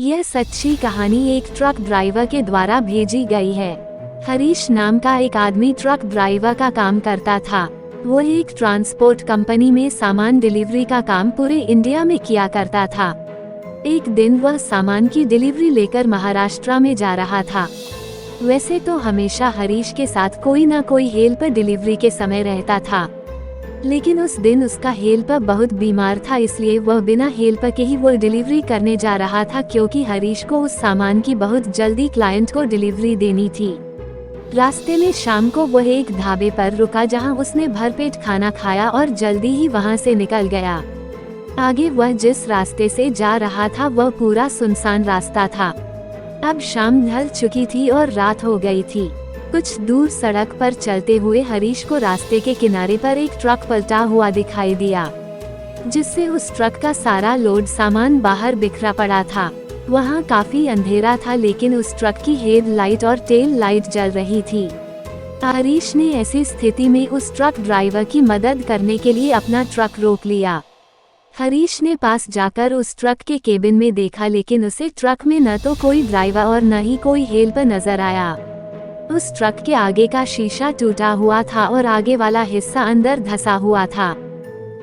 यह सच्ची कहानी एक ट्रक ड्राइवर के द्वारा भेजी गई है। हरीश नाम का एक आदमी ट्रक ड्राइवर का काम करता था। वो एक ट्रांसपोर्ट कंपनी में सामान डिलीवरी का काम पूरे इंडिया में किया करता था। एक दिन वह सामान की डिलीवरी लेकर महाराष्ट्र में जा रहा था। वैसे तो हमेशा हरीश के साथ कोई ना कोई हेल्पर डिलीवरी के समय रहता था, लेकिन उस दिन उसका हेल्पर बहुत बीमार था, इसलिए वह बिना हेल्पर के ही वो डिलीवरी करने जा रहा था, क्योंकि हरीश को उस सामान की बहुत जल्दी क्लाइंट को डिलीवरी देनी थी। रास्ते में शाम को वह एक ढाबे पर रुका, जहां उसने भरपेट खाना खाया और जल्दी ही वहां से निकल गया। आगे वह जिस रास्ते से जा रहा था वह पूरा सुनसान रास्ता था। अब शाम ढल चुकी थी और रात हो गई थी। कुछ दूर सड़क पर चलते हुए हरीश को रास्ते के किनारे पर एक ट्रक पलटा हुआ दिखाई दिया, जिससे उस ट्रक का सारा लोड सामान बाहर बिखरा पड़ा था। वहां काफी अंधेरा था, लेकिन उस ट्रक की हेड लाइट और टेल लाइट जल रही थी। हरीश ने ऐसी स्थिति में उस ट्रक ड्राइवर की मदद करने के लिए अपना ट्रक रोक लिया। हरीश ने पास जाकर उस ट्रक के केबिन में देखा, लेकिन उसे ट्रक में न तो कोई ड्राइवर और न ही कोई हेल्पर नजर आया। उस ट्रक के आगे का शीशा टूटा हुआ था और आगे वाला हिस्सा अंदर धंसा हुआ था,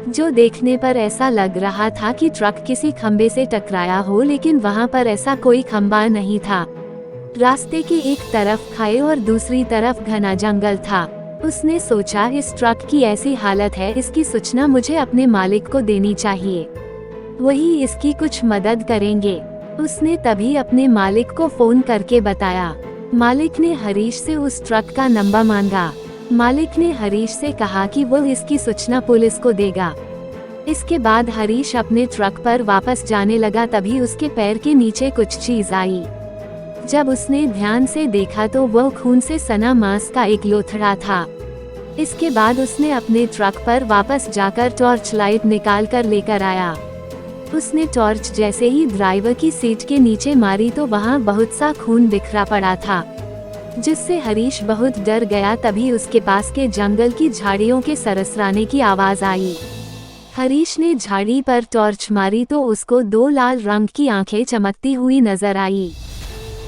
जो देखने पर ऐसा लग रहा था कि ट्रक किसी खंबे से टकराया हो, लेकिन वहां पर ऐसा कोई खंबा नहीं था। रास्ते के एक तरफ खाई और दूसरी तरफ घना जंगल था। उसने सोचा, इस ट्रक की ऐसी हालत है, इसकी सूचना मुझे अपने मालिक को देनी चाहिए, वही इसकी कुछ मदद करेंगे। उसने तभी अपने मालिक को फोन करके बताया। मालिक ने हरीश से उस ट्रक का नंबर मांगा। मालिक ने हरीश से कहा कि वो इसकी सूचना पुलिस को देगा। इसके बाद हरीश अपने ट्रक पर वापस जाने लगा, तभी उसके पैर के नीचे कुछ चीज आई। जब उसने ध्यान से देखा तो वह खून से सना मांस का एक लोथड़ा था। इसके बाद उसने अपने ट्रक पर वापस जाकर टॉर्च लाइट निकाल कर लेकर आया। उसने टॉर्च जैसे ही ड्राइवर की सीट के नीचे मारी तो वहां बहुत सा खून बिखरा पड़ा था, जिससे हरीश बहुत डर गया। तभी उसके पास के जंगल की झाड़ियों के सरसराने की आवाज आई। हरीश ने झाड़ी पर टॉर्च मारी तो उसको 2 लाल रंग की आंखें चमकती हुई नजर आई।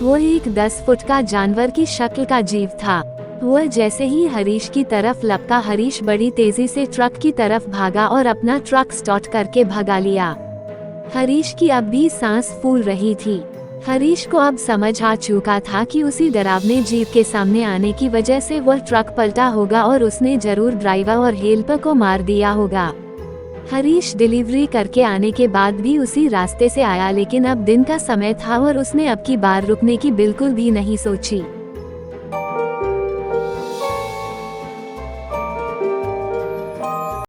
वो एक 10 फुट का जानवर की शक्ल का जीव था। वह जैसे ही हरीश की तरफ लपका, हरीश बड़ी तेजी से ट्रक की तरफ भागा और अपना ट्रक स्टार्ट करके भगा लिया। हरीश की अब भी सांस फूल रही थी। हरीश को अब समझ आ चुका था कि उसी डरावने जीव के सामने आने की वजह से वह ट्रक पलटा होगा और उसने जरूर ड्राइवर और हेल्पर को मार दिया होगा। हरीश डिलीवरी करके आने के बाद भी उसी रास्ते से आया, लेकिन अब दिन का समय था और उसने अब की बार रुकने की बिल्कुल भी नहीं सोची।